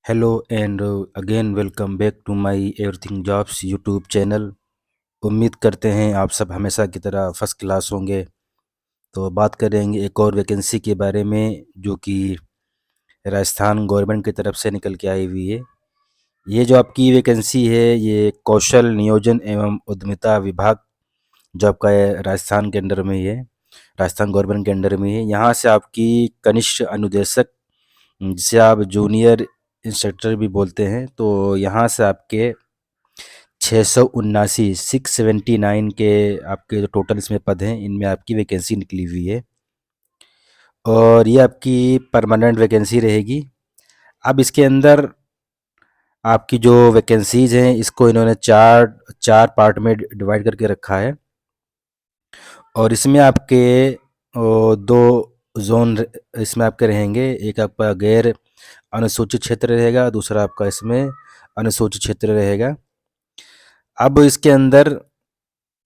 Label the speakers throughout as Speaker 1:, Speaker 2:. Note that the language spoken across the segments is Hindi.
Speaker 1: Hello and again welcome back to my everything jobs YouTube channel. उम्मीद करते हैं आप सब हमेशा की तरह फर्स्ट क्लास होंगे। तो बात करेंगे एक और वैकेंसी के बारे में जो कि राजस्थान गवर्नमेंट की तरफ से निकल के आई हुई है। ये जो आपकी वैकेंसी है ये कौशल नियोजन एवं उद्यमिता विभाग जो आपका है राजस्थान के अंडर में ही है, राजस्थान गवर्नमेंट के अंडर में है। यहाँ से आपकी कनिष्ठ अनुदेशक जिसे आप जूनियर इंस्ट्रक्टर भी बोलते हैं, तो यहाँ से आपके 679 679 के आपके जो टोटल इसमें पद हैं इनमें आपकी वैकेंसी निकली हुई है और ये आपकी परमानेंट वैकेंसी रहेगी। अब इसके अंदर आपकी जो वैकेंसीज हैं इसको इन्होंने चार चार पार्ट में डिवाइड करके रखा है और इसमें आपके दो जोन इसमें आपके रहेंगे। एक आपका गैर अनुसूचित क्षेत्र रहेगा, दूसरा आपका इसमें अनुसूचित क्षेत्र रहेगा। अब इसके अंदर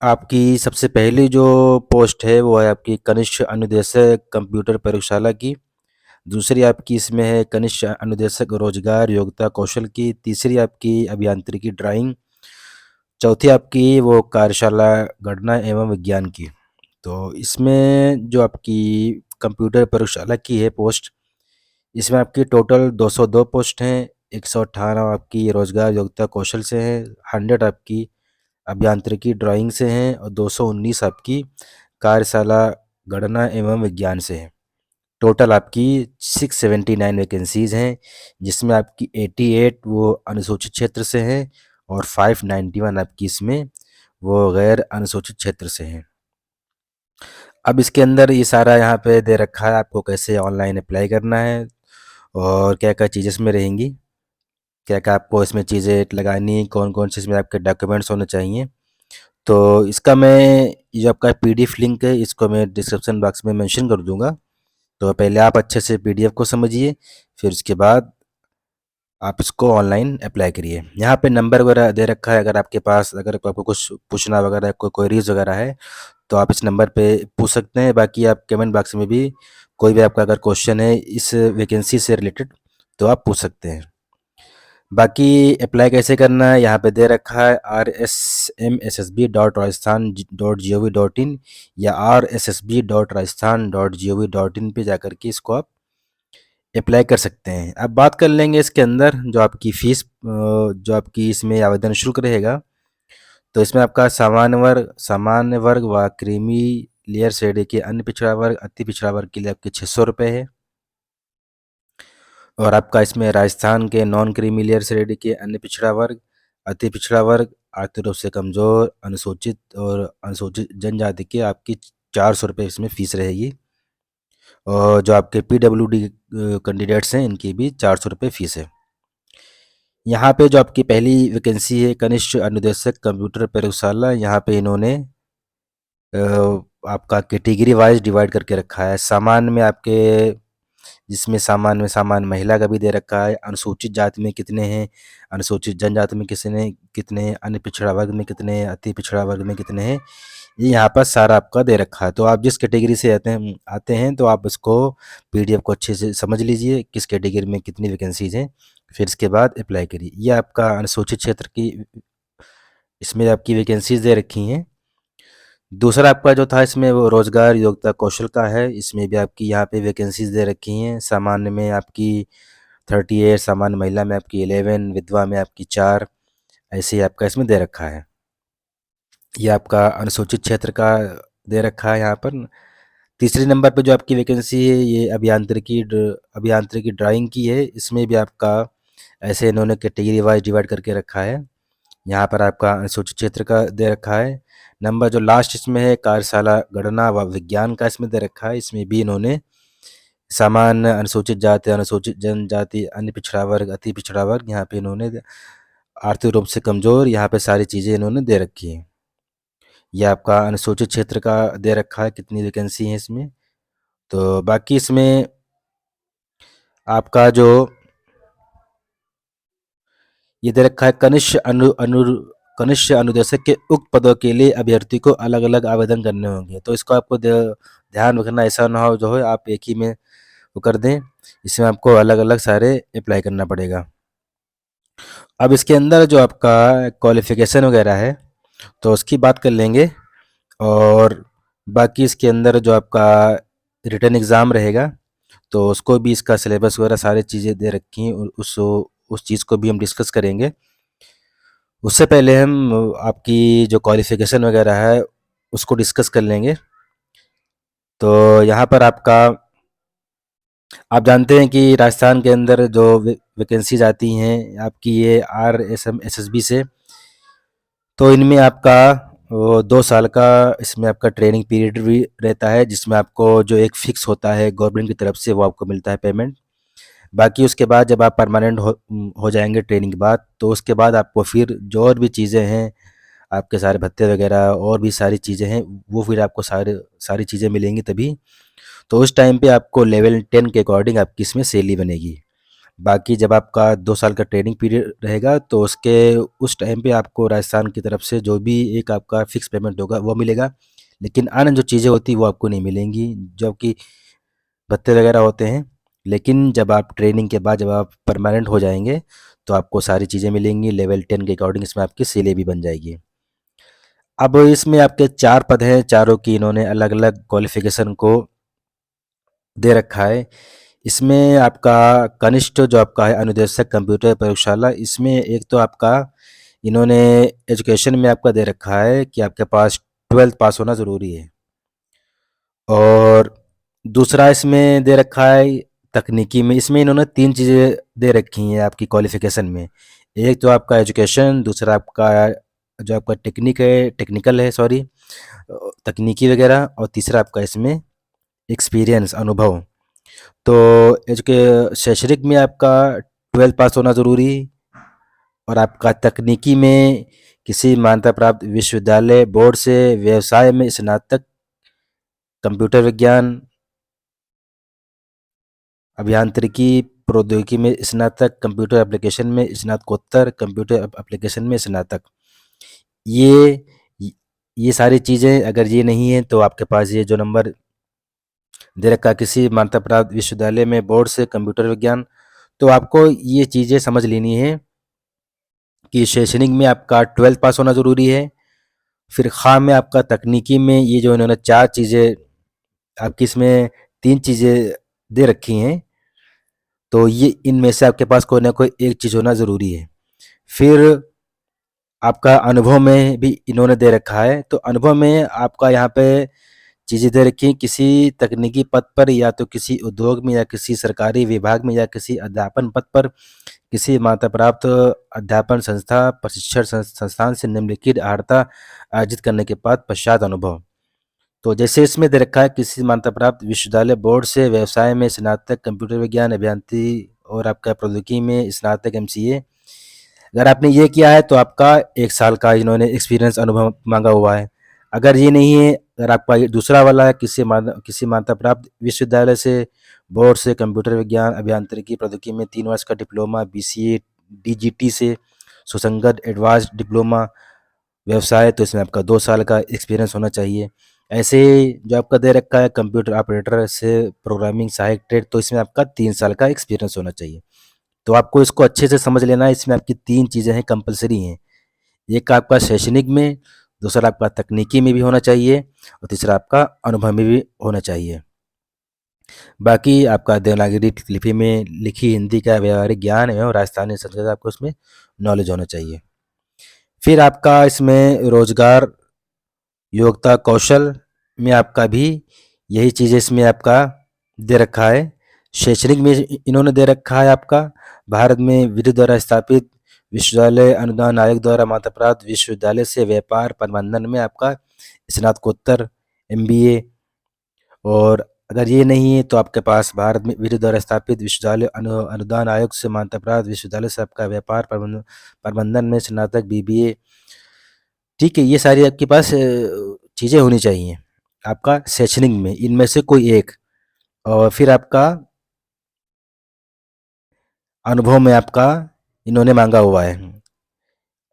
Speaker 1: आपकी सबसे पहली जो पोस्ट है वो है आपकी कनिष्ठ अनुदेशक कंप्यूटर प्रयोगशाला की। दूसरी आपकी इसमें है कनिष्ठ अनुदेशक रोजगार योग्यता कौशल की। तीसरी आपकी अभियांत्रिकी ड्राइंग। चौथी आपकी वो कार्यशाला गणना एवं विज्ञान की। तो इसमें जो आपकी कंप्यूटर प्रयोगशाला की है पोस्ट, इसमें आपकी टोटल 202 पोस्ट हैं। 198 आपकी रोजगार योग्यता कौशल से हैं, 100 आपकी अभियांत्रिकी ड्राइंग से हैं और 219 आपकी कार्यशाला गणना एवं विज्ञान से हैं। टोटल आपकी 679 वैकेंसीज हैं जिसमें आपकी 88 वो अनुसूचित क्षेत्र से हैं और 591 आपकी इसमें वो गैर अनुसूचित क्षेत्र से हैं। अब इसके अंदर ये सारा यहाँ पे दे रखा है आपको कैसे ऑनलाइन अप्लाई करना है और क्या क्या चीज़ें इसमें रहेंगी, क्या क्या आपको इसमें चीज़ें लगानी, कौन कौन से इसमें आपके डॉक्यूमेंट्स होने चाहिए। तो इसका मैं ये जो आपका पीडीएफ लिंक है इसको मैं डिस्क्रिप्शन बॉक्स में मेंशन कर दूंगा। तो पहले आप अच्छे से पीडीएफ को समझिए, फिर उसके बाद आप इसको ऑनलाइन अप्लाई करिए। यहाँ पे नंबर वगैरह दे रखा है, अगर आपके पास अगर आपको कुछ पूछना वगैरह कोई क्वेरीज वगैरह है तो आप इस नंबर पे पूछ सकते हैं। बाकी आप कमेंट बॉक्स में भी कोई भी आपका अगर क्वेश्चन है इस वैकेंसी से रिलेटेड तो आप पूछ सकते हैं। बाकी अप्लाई कैसे करना है यहाँ पे दे रखा है rsmssb.rajasthan.gov.in या rssb.rajasthan.gov.in पे जाकर के इसको आप अप्लाई कर सकते हैं। अब बात कर लेंगे इसके अंदर जो आपकी फ़ीस जो आपकी इसमें आवेदन शुल्क रहेगा। तो इसमें आपका सामान्य वर्ग व क्रीमी लेयर श्रेणी के अन्य पिछड़ा वर्ग अति पिछड़ा वर्ग के लिए आपके 600 रुपये है और आपका इसमें राजस्थान के नॉन क्रीमी लेयर श्रेणी के अन्य पिछड़ा वर्ग अति पिछड़ा वर्ग आर्थिक रूप से कमज़ोर अनुसूचित और अनुसूचित जनजाति के आपकी 400 रुपये इसमें फ़ीस रहेगी और जो आपके पीडब्ल्यूडी कैंडिडेट्स हैं इनकी भी 400 रुपये फ़ीस है। यहाँ पे जो आपकी पहली वैकेंसी है कनिष्ठ अनुदेशक कंप्यूटर प्रयोगशाला, यहाँ पे इन्होंने आपका कैटेगरी वाइज डिवाइड करके रखा है। सामान्य में आपके जिसमें सामान्य महिला का भी दे रखा है, अनुसूचित जाति में कितने हैं, अनुसूचित जनजाति में कितने हैं, अन्य पिछड़ा वर्ग में कितने हैं, अति पिछड़ा वर्ग में कितने हैं, ये यहाँ पर सारा आपका दे रखा है। तो आप जिस कैटेगरी से आते हैं तो आप इसको पीडीएफ को अच्छे से समझ लीजिए किस कैटेगरी में कितनी वैकेंसीज हैं, फिर इसके बाद अप्लाई करिए। ये आपका अनुसूचित क्षेत्र की इसमें आपकी वैकेंसीज दे रखी हैं। दूसरा आपका जो था इसमें वो रोजगार योग्यता कौशल का है, इसमें भी आपकी यहाँ पे वैकेंसीज दे रखी हैं। सामान्य में आपकी 38, सामान्य महिला में आपकी 11, विधवा में आपकी 4, ऐसे ही आपका इसमें दे रखा है। ये आपका अनुसूचित क्षेत्र का दे रखा है यहाँ पर। तीसरे नंबर पे जो आपकी वैकेंसी है ये अभियांत्रिकी ड्राइंग की है। इसमें भी आपका ऐसे इन्होंने कैटेगरी वाइज डिवाइड करके रखा है। यहाँ पर आपका अनुसूचित क्षेत्र का दे रखा है। नंबर जो लास्ट इसमें है कार्यशाला गणना व विज्ञान का इसमें दे रखा है। इसमें भी इन्होंने सामान्य अनुसूचित जाति अनुसूचित जनजाति अन्य पिछड़ा वर्ग अति पिछड़ा वर्ग यहाँ पे इन्होंने आर्थिक रूप से कमज़ोर यहाँ पे सारी चीज़ें इन्होंने दे रखी हैं। यह आपका अनुसूचित क्षेत्र का दे रखा है कितनी वैकेंसी है इसमें। तो बाकी इसमें आपका जो ये दे रखा है कनिष्ठ अनुदेशक के उक्त पदों के लिए अभ्यर्थी को अलग अलग आवेदन करने होंगे। तो इसको आपको ध्यान रखना, ऐसा ना हो जो है आप एक ही में वो कर दें, इसमें आपको अलग अलग सारे अप्लाई करना पड़ेगा। अब इसके अंदर जो आपका क्वालिफ़िकेशन वगैरह है, तो उसकी बात कर लेंगे। और बाकी इसके अंदर जो आपका रिटन एग्ज़ाम रहेगा, तो उसको भी इसका सिलेबस वगैरह सारी चीज़ें दे रखी हैं, उस चीज़ को भी हम डिस्कस करेंगे। उससे पहले हम आपकी जो क्वालिफ़िकेशन वगैरह है, उसको डिस्कस कर लेंगे। तो यहाँ पर आपका, आप जानते हैं कि राजस्थान के अंदर जो वैकेंसीज आती हैं आपकी, ये RSM SSB से, तो इनमें आपका वो 2 साल का इसमें आपका ट्रेनिंग पीरियड भी रहता है, जिसमें आपको जो एक फिक्स होता है गवर्नमेंट की तरफ से, वो आपको मिलता है पेमेंट। बाकी उसके बाद जब आप परमानेंट हो जाएंगे ट्रेनिंग के बाद, तो उसके बाद आपको फिर जो और भी चीज़ें हैं, आपके सारे भत्ते वगैरह और भी सारी चीज़ें हैं, वो फिर आपको सारी चीज़ें मिलेंगी तभी। तो उस टाइम पे आपको लेवल 10 के अकॉर्डिंग आपकी इसमें सैलरी बनेगी। बाकी जब आपका 2 साल का ट्रेनिंग पीरियड रहेगा, तो उसके उस टाइम पे आपको राजस्थान की तरफ से जो भी एक आपका फिक्स पेमेंट होगा वो मिलेगा। लेकिन अन्य जो चीज़ें होती हैं वो आपको नहीं मिलेंगी, जो कि भत्ते वगैरह होते हैं। लेकिन जब आप ट्रेनिंग के बाद जब आप परमानेंट हो जाएंगे, तो आपको सारी चीज़ें मिलेंगी लेवल 10 के अकॉर्डिंग, इसमें आपकी सैलरी भी बन जाएगी। अब इसमें आपके 4 पद हैं, चारों की इन्होंने अलग अलग क्वालिफिकेशन को दे रखा है। इसमें आपका कनिष्ठ जो आपका है अनुदेशक कंप्यूटर प्रयोगशाला, इसमें एक तो आपका इन्होंने एजुकेशन में आपका दे रखा है कि आपके पास 12th पास होना ज़रूरी है। और दूसरा इसमें दे रखा है तकनीकी में, इसमें इन्होंने 3 चीज़ें दे रखी हैं आपकी क्वालिफिकेशन में। एक तो आपका एजुकेशन, दूसरा आपका जो आपका टेक्निकल है, सॉरी, तकनीकी वगैरह, और तीसरा आपका इसमें एक्सपीरियंस, अनुभव। तो शैक्षणिक में आपका 12th पास होना ज़रूरी, और आपका तकनीकी में किसी मान्यता प्राप्त विश्वविद्यालय बोर्ड से व्यवसाय में स्नातक, कंप्यूटर विज्ञान, अभियांत्रिकी प्रौद्योगिकी में स्नातक, कंप्यूटर एप्लीकेशन में स्नातकोत्तर, कंप्यूटर एप्लीकेशन में स्नातक। ये ये सारी चीज़ें अगर ये नहीं है, तो आपके पास ये जो नंबर दे रखा है किसी मान्यता प्राप्त विश्वविद्यालय में बोर्ड से कंप्यूटर विज्ञान, तो आपको ये चीज़ें समझ लेनी है कि शैक्षणिक में आपका 12th पास होना ज़रूरी है। फिर ख़ा में आपका तकनीकी में ये जो इन्होंने 4 चीज़ें आपकी इसमें 3 चीज़ें दे रखी हैं, तो ये इनमें से आपके पास कोई ना कोई एक चीज़ होना ज़रूरी है। फिर आपका अनुभव में भी इन्होंने दे रखा है, तो अनुभव में आपका यहाँ पे चीज़ें दे रखी हैं, किसी तकनीकी पद पर, या तो किसी उद्योग में, या किसी सरकारी विभाग में, या किसी अध्यापन पद पर, किसी मान्यता प्राप्त अध्यापन संस्था, प्रशिक्षण संस्थान से निम्नलिखित अर्हता अर्जित करने के बाद पश्चात अनुभव। तो जैसे इसमें दे रखा है किसी मान्यता प्राप्त विश्वविद्यालय बोर्ड से व्यवसाय में स्नातक, कंप्यूटर विज्ञान अभियांत्रिकी, और आपका प्रौद्योगिकी में स्नातक MCA। अगर आपने ये किया है, तो आपका 1 साल का इन्होंने एक्सपीरियंस, अनुभव मांगा हुआ है। अगर ये नहीं है, अगर आपका ये दूसरा वाला है, किसी मान्यता प्राप्त विश्वविद्यालय से बोर्ड से कंप्यूटर विज्ञान अभियांत्रिकी प्रौद्योगिकी में 3 वर्ष का डिप्लोमा, BCA DGT से सुसंगत एडवांस्ड डिप्लोमा व्यवसाय, तो इसमें आपका 2 साल का एक्सपीरियंस होना चाहिए। ऐसे ही जो आपका दे रखा है कंप्यूटर ऑपरेटर से प्रोग्रामिंग सहायक ट्रेड, तो इसमें आपका 3 साल का एक्सपीरियंस होना चाहिए। तो आपको इसको अच्छे से समझ लेना है, इसमें आपकी 3 चीज़ें हैं, कंपलसरी हैं। एक आपका शैक्षणिक में, दूसरा आपका तकनीकी में भी होना चाहिए, और तीसरा आपका अनुभव में भी होना चाहिए। बाकी आपका देवनागरी लिपि में लिखी हिंदी का व्यावहारिक ज्ञान एवं राजस्थानी संस्कृत आपको उसमें नॉलेज होना चाहिए। फिर आपका इसमें रोजगार योग्यता कौशल में आपका भी यही चीज़ें इसमें आपका दे रखा है। शैक्षणिक में इन्होंने दे रखा है आपका भारत में विधि द्वारा स्थापित विश्वविद्यालय अनुदान आयोग द्वारा मान्यता प्राप्त विश्वविद्यालय से व्यापार प्रबंधन में आपका स्नातकोत्तर MBA। और अगर ये नहीं है, तो आपके पास भारत में विधि द्वारा स्थापित विश्वविद्यालय अनुदान आयोग से मान्यता प्राप्त विश्वविद्यालय से आपका व्यापार प्रबंधन में स्नातक BBA। ठीक है, ये सारी आपके पास चीज़ें होनी चाहिए आपका शैक्षणिक में, इनमें से कोई एक। और फिर आपका अनुभव में आपका इन्होंने मांगा हुआ है।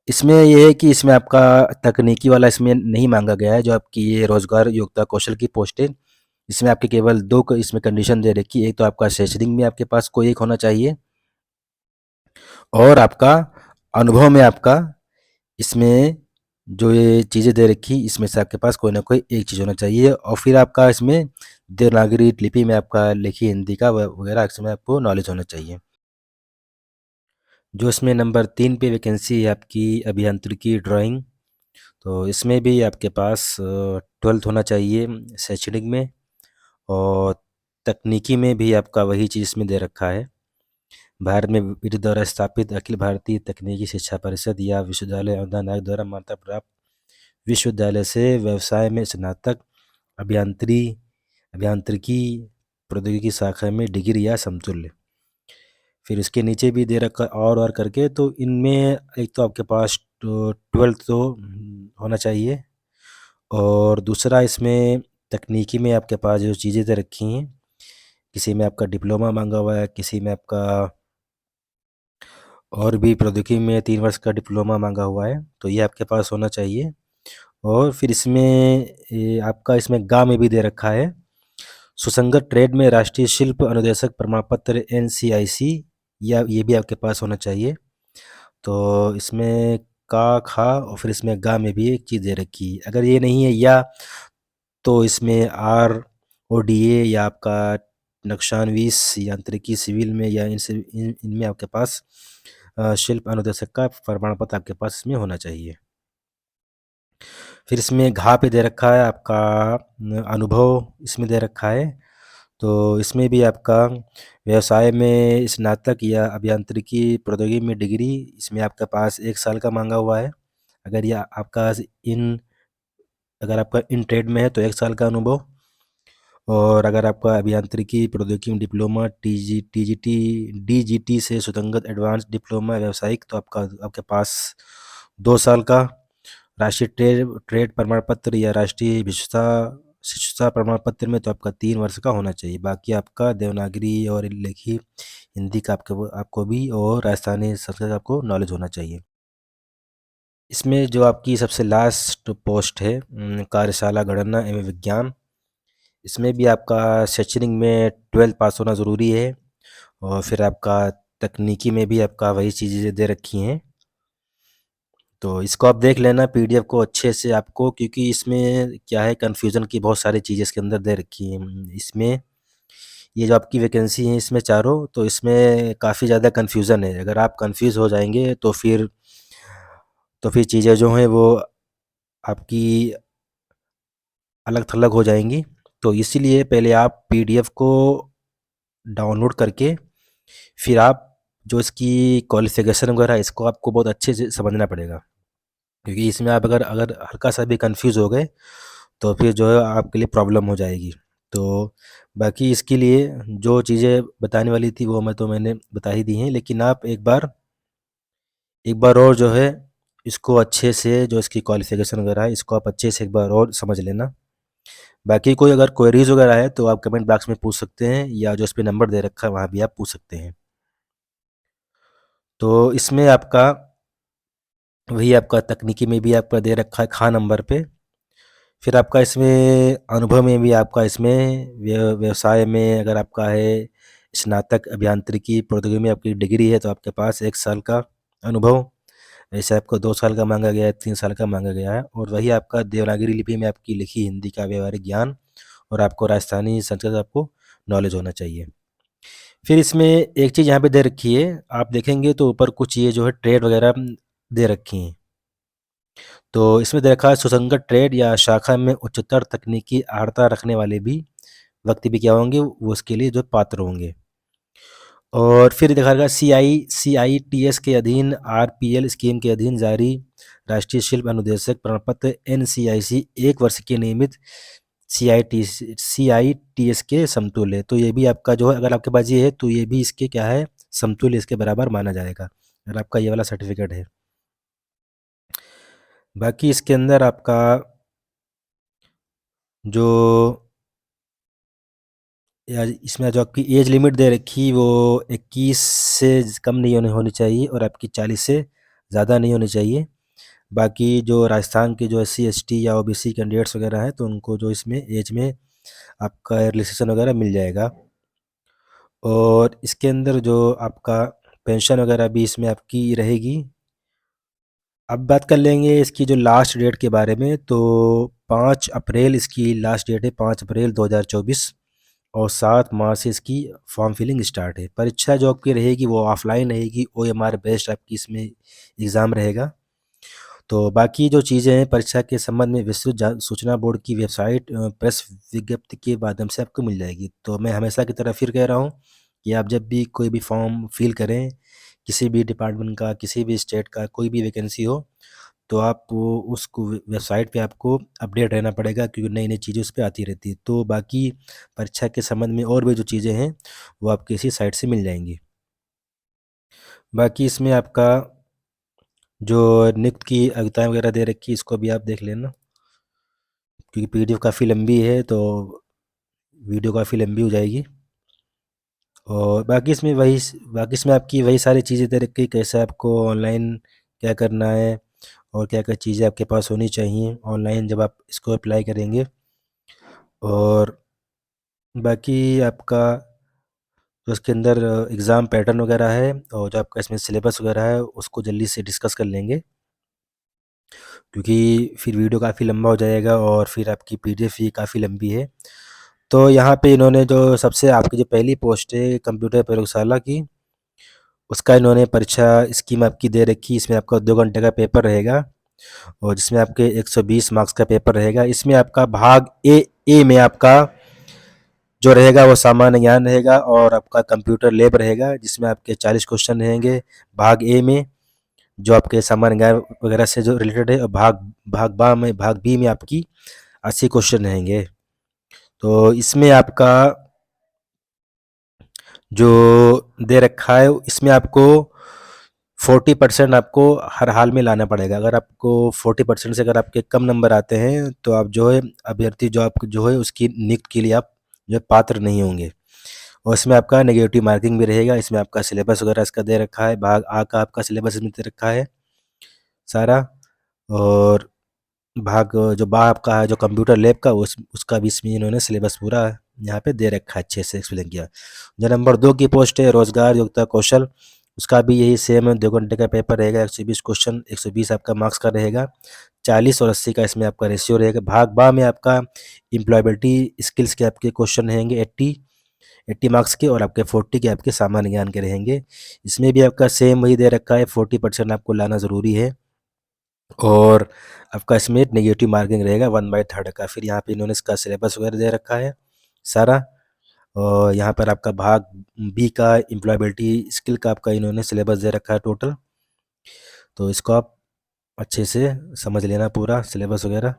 Speaker 1: इसमें ये है कि इसमें आपका तकनीकी वाला इसमें नहीं मांगा गया है, जो आपकी ये रोजगार योग्यता कौशल की पोस्ट है, इसमें आपके केवल इसमें कंडीशन दे रखी है। एक तो आपका शैक्षणिक में आपके पास कोई एक होना चाहिए, और आपका अनुभव में आपका इसमें जो ये चीज़ें दे रखी, इसमें से आपके पास कोई ना कोई एक चीज़ होना चाहिए, और फिर आपका इसमें देवनागरी लिपि में आपका लिखी हिंदी का वगैरह इसमें आपको नॉलेज होना चाहिए। जो इसमें नंबर 3 पे वैकेंसी है आपकी अभियांत्रिकी ड्राइंग, तो इसमें भी आपके पास 12th होना चाहिए शैक्षणिक में, और तकनीकी में भी आपका वही चीज़ इसमें दे रखा है। भारत में विधि द्वारा स्थापित अखिल भारतीय तकनीकी शिक्षा परिषद या विश्वविद्यालय अनुदान आयोग द्वारा मान्यता प्राप्त विश्वविद्यालय से व्यवसाय में स्नातक अभियांत्रिकी अभियांत्रिकी प्रौद्योगिकी शाखा में डिग्री या समतुल्य। फिर इसके नीचे भी दे रखा और करके, तो इनमें एक तो आपके पास 12th तो होना चाहिए, और दूसरा इसमें तकनीकी में आपके पास जो चीज़ें दे रखी हैं, किसी में आपका डिप्लोमा मांगा हुआ है, किसी में आपका और भी प्रौद्योगिकी में 3 वर्ष का डिप्लोमा मांगा हुआ है, तो ये आपके पास होना चाहिए। और फिर इसमें आपका इसमें गा में भी दे रखा है, सुसंगत ट्रेड में राष्ट्रीय शिल्प अनुदेशक प्रमाण पत्र NCIC, या ये भी आपके पास होना चाहिए। तो इसमें का, खा और फिर इसमें गा में भी एक चीज़ दे रखी है। अगर ये नहीं है या, तो इसमें RODA या आपका नक्शानवीस यांत्रिकी सिविल में, या इनमें आपके पास शिल्प अनुदेशक का प्रमाण पत्र आपके पास इसमें होना चाहिए। फिर इसमें घा पे दे रखा है आपका अनुभव इसमें दे रखा है, तो इसमें भी आपका व्यवसाय में स्नातक या अभियांत्रिकी प्रौद्योगिकी में डिग्री, इसमें आपके पास 1 साल का मांगा हुआ है। अगर ये आपका इन अगर आपका इन ट्रेड में है तो 1 साल का अनुभव, और अगर आपका अभियांत्रिकी प्रौद्योगिकी में डिप्लोमा DGT से सुसंगत एडवांस डिप्लोमा व्यावसायिक, तो आपके पास 2 साल का। राष्ट्रीय ट्रेड प्रमाण पत्र या राष्ट्रीय शिक्षुता प्रमाण पत्र में तो आपका 3 वर्ष का होना चाहिए। बाकी आपका देवनागरी और लिखी हिंदी का आपको भी, और राजस्थानी संस्कृत का आपको नॉलेज होना चाहिए। इसमें जो आपकी सबसे लास्ट पोस्ट है कार्यशाला गणना एवं विज्ञान, इसमें भी आपका शैक्षणिक में 12th पास होना ज़रूरी है, और फिर आपका तकनीकी में भी आपका वही चीज़ें दे रखी हैं। तो इसको आप देख लेना PDF को अच्छे से आपको, क्योंकि इसमें क्या है, कन्फ्यूज़न की बहुत सारी चीज़ें इसके अंदर दे रखी हैं। इसमें ये जो आपकी वैकेंसी है इसमें चारों, तो इसमें काफ़ी ज़्यादा कन्फ्यूज़न है। अगर आप कन्फ्यूज़ हो जाएँगे तो फिर चीज़ें जो हैं वो आपकी अलग-थलग हो जाएँगी। तो इसीलिए पहले आप PDF को डाउनलोड करके, फिर आप जो इसकी क्वालिफ़िकेशन वगैरह है, इसको आपको बहुत अच्छे से समझना पड़ेगा। क्योंकि इसमें आप अगर अगर हल्का सा भी कंफ्यूज हो गए, तो फिर जो है आपके लिए प्रॉब्लम हो जाएगी। तो बाकी इसके लिए जो चीज़ें बताने वाली थी वो मैंने बता ही दी हैं, लेकिन आप एक बार और जो है इसको अच्छे से, जो इसकी क्वालिफ़िकेशन वगैरह है, इसको आप अच्छे से एक बार और समझ लेना। बाकी कोई अगर क्वेरीज़ वगैरह है तो आप कमेंट बॉक्स में पूछ सकते हैं, या जो इस पे नंबर दे रखा है वहाँ भी आप पूछ सकते हैं। तो इसमें आपका वही आपका तकनीकी में भी आपका दे रखा है खा नंबर पे। फिर आपका इसमें अनुभव में भी आपका इसमें व्यवसाय में अगर आपका है स्नातक अभियांत्रिकी प्रौद्योगिकी में आपकी डिग्री है, तो आपके पास 1 साल का अनुभव। ऐसे आपको 2 साल का मांगा गया है, 3 साल का मांगा गया है, और वही आपका देवनागरी लिपि में आपकी लिखी हिंदी का व्यवहारिक ज्ञान, और आपको राजस्थानी संस्कृत आपको नॉलेज होना चाहिए। फिर इसमें एक चीज़ यहाँ पे दे रखी है, आप देखेंगे तो ऊपर कुछ ये जो है ट्रेड वगैरह दे रखी हैं। तो इसमें दे रखा है सुसंगत ट्रेड या शाखा में उच्चतर तकनीकी अर्हता रखने वाले भी व्यक्ति भी क्या होंगे, वो उसके लिए जो पात्र होंगे। और फिर देखा गया CITS के अधीन RPL स्कीम के अधीन जारी राष्ट्रीय शिल्प अनुदेशक प्रमाण पत्र NCIC 1 वर्ष के नियमित CITS के समतुल्य है। तो ये भी आपका जो है, अगर आपके पास ये है तो ये भी इसके क्या है, समतुल्य इसके बराबर माना जाएगा, अगर आपका ये वाला सर्टिफिकेट है। बाकी इसके अंदर आपका जो या इसमें जो आपकी एज लिमिट दे रखी वो 21 से कम नहीं होनी चाहिए, और आपकी 40 से ज़्यादा नहीं होनी चाहिए। बाकी जो राजस्थान के जो SC ST या OBC कैंडिडेट्स वगैरह हैं, तो उनको जो इसमें एज में आपका रिलैक्सेशन वगैरह मिल जाएगा। और इसके अंदर जो आपका पेंशन वगैरह भी इसमें आपकी रहेगी, अब बात कर लेंगे इसकी जो लास्ट डेट के बारे में। तो 5 अप्रैल इसकी लास्ट डेट है, 5 अप्रैल 2024। और 7 मार्च से इसकी फॉर्म फिलिंग स्टार्ट है। परीक्षा जो आपकी रहेगी वो ऑफलाइन रहेगी, OMR बेस्ड आपकी इसमें एग्ज़ाम रहेगा। तो बाकी जो चीज़ें हैं परीक्षा के संबंध में विस्तृत सूचना बोर्ड की वेबसाइट प्रेस विज्ञप्ति के माध्यम से आपको मिल जाएगी। तो मैं हमेशा की तरह फिर कह रहा हूँ कि आप जब भी कोई भी फॉर्म फिल करें, किसी भी डिपार्टमेंट का, किसी भी स्टेट का कोई भी वैकेंसी हो, तो आप वो उसको वेबसाइट पे आपको अपडेट रहना पड़ेगा, क्योंकि नई नई चीज़ें उस पर आती रहती है। तो बाकी परीक्षा के संबंध में और भी जो चीज़ें हैं वो आपको इसी साइट से मिल जाएंगी। बाकी इसमें आपका जो नियुक्त की अगुताएँ वगैरह दे रखी है, इसको भी आप देख लेना, क्योंकि PDF काफ़ी लंबी है तो वीडियो काफ़ी लंबी हो जाएगी। और बाकी इसमें आपकी वही सारी चीज़ें दे रखी, कैसे आपको ऑनलाइन क्या करना है और क्या-क्या चीज़ें आपके पास होनी चाहिए ऑनलाइन जब आप इसको अप्लाई करेंगे। और बाकी आपका जो इसके अंदर एग्ज़ाम पैटर्न वगैरह है और जो आपका इसमें सिलेबस वगैरह है, उसको जल्दी से डिस्कस कर लेंगे, क्योंकि फिर वीडियो काफ़ी लंबा हो जाएगा और फिर आपकी PDF भी काफ़ी लंबी है। तो यहाँ पे इन्होंने जो सबसे आपकी जो पहली पोस्ट है कंप्यूटर प्रयोगशाला की, उसका इन्होंने परीक्षा स्कीम आपकी दे रखी है। इसमें आपका 2 घंटे का पेपर रहेगा और जिसमें आपके 120 मार्क्स का पेपर रहेगा। इसमें आपका भाग ए में आपका जो रहेगा वो सामान्य ज्ञान रहेगा और आपका कंप्यूटर लैब रहेगा, जिसमें आपके 40 क्वेश्चन रहेंगे भाग ए में, जो आपके सामान्य ज्ञान वगैरह से जो रिलेटेड है। और भाग बी में आपकी 80 क्वेश्चन रहेंगे। तो इसमें आपका जो दे रखा है, इसमें आपको 40% आपको हर हाल में लाना पड़ेगा। अगर आपको 40% से अगर आपके कम नंबर आते हैं, तो आप जो है अभ्यर्थी जो आप जो है उसकी नियुक्ति के लिए आप जो है पात्र नहीं होंगे। और इसमें आपका नेगेटिव मार्किंग भी रहेगा। इसमें आपका सिलेबस वगैरह इसका दे रखा है, भाग आ का आपका सिलेबस इसमें दे रखा है सारा। और भाग जो बा आपका है जो कंप्यूटर लैब का, उसका भी इसमें इन्होंने सिलेबस पूरा यहाँ पे दे रखा है, अच्छे से एक्सप्लेन किया। जो नंबर 2 की पोस्ट है रोजगार योग्यता कौशल, उसका भी यही सेम है, 2 घंटे का पेपर रहेगा, 120 क्वेश्चन, 120 आपका मार्क्स का रहेगा, 40 और 80 का इसमें आपका रेशियो रहेगा। भाग बा में आपका एम्प्लॉयबिलिटी स्किल्स के आपके क्वेश्चन रहेंगे 80 मार्क्स के, और आपके 40 के आपके सामान्य ज्ञान के रहेंगे। इसमें भी आपका सेम वही दे रखा है, 40% आपको लाना ज़रूरी है। और आपका इसमें नेगेटिव मार्किंग रहेगा 1/3 का। फिर यहाँ पे इन्होंने इसका सिलेबस वगैरह दे रखा है सारा। और यहाँ पर आपका भाग बी का एम्प्लॉयबिलिटी स्किल का आपका इन्होंने सिलेबस दे रखा है टोटल। तो इसको आप अच्छे से समझ लेना पूरा सिलेबस वगैरह।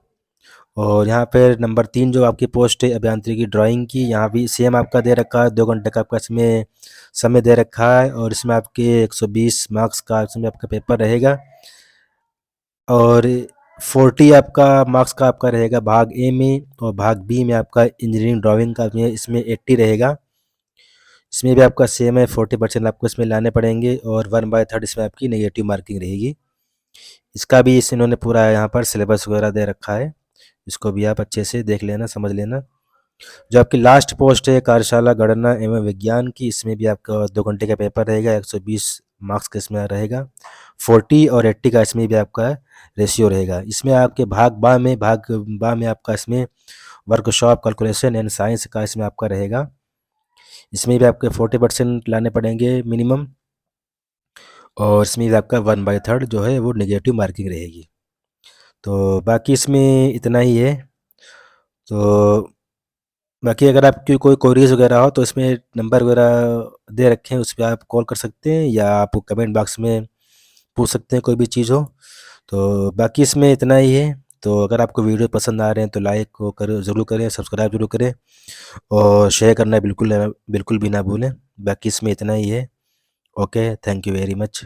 Speaker 1: और यहाँ पर नंबर 3 जो आपकी पोस्ट है अभियांत्रिकी ड्राइंग की, यहाँ भी सेम आपका दे रखा है, 2 घंटे का आपका इसमें समय दे रखा है। और इसमें आपके 120 मार्क्स का इसमें आपका पेपर रहेगा। और 40 आपका मार्क्स का आपका रहेगा भाग ए में, और भाग बी में आपका इंजीनियरिंग ड्राइंग का इसमें 80 रहेगा। इसमें भी आपका सेम है, 40% आपको इसमें लाने पड़ेंगे और 1/3 इसमें आपकी नेगेटिव मार्किंग रहेगी। इसका भी इन्होंने पूरा यहाँ पर सिलेबस वगैरह दे रखा है, इसको भी आप अच्छे से देख लेना, समझ लेना। जो आपकी लास्ट पोस्ट है कार्यशाला गणना एवं विज्ञान की, इसमें भी आपका 2 घंटे का पेपर रहेगा, 120 मार्क्स का इसमें रहेगा, 40 और 80 का इसमें भी आपका रेशियो रहेगा। इसमें आपके भाग बा में आपका इसमें वर्कशॉप कैलकुलेशन एंड साइंस का इसमें आपका रहेगा। इसमें भी आपके 40% लाने पड़ेंगे मिनिमम, और इसमें भी आपका 1/3 जो है वो नेगेटिव मार्किंग रहेगी। तो बाकी इसमें इतना ही है। तो बाकी अगर आपकी कोई क्वेरीज वगैरह हो तो इसमें नंबर वगैरह दे रखे हैं, उस पर आप कॉल कर सकते हैं या आप कमेंट बॉक्स में पूछ सकते हैं कोई भी चीज़ हो। तो बाकी इसमें इतना ही है। तो अगर आपको वीडियो पसंद आ रहे हैं तो लाइक को करें, ज़रूर करें, सब्सक्राइब ज़रूर करें और शेयर करना बिल्कुल भी ना भूलें। बाकी इसमें इतना ही है। Okay, thank you very much.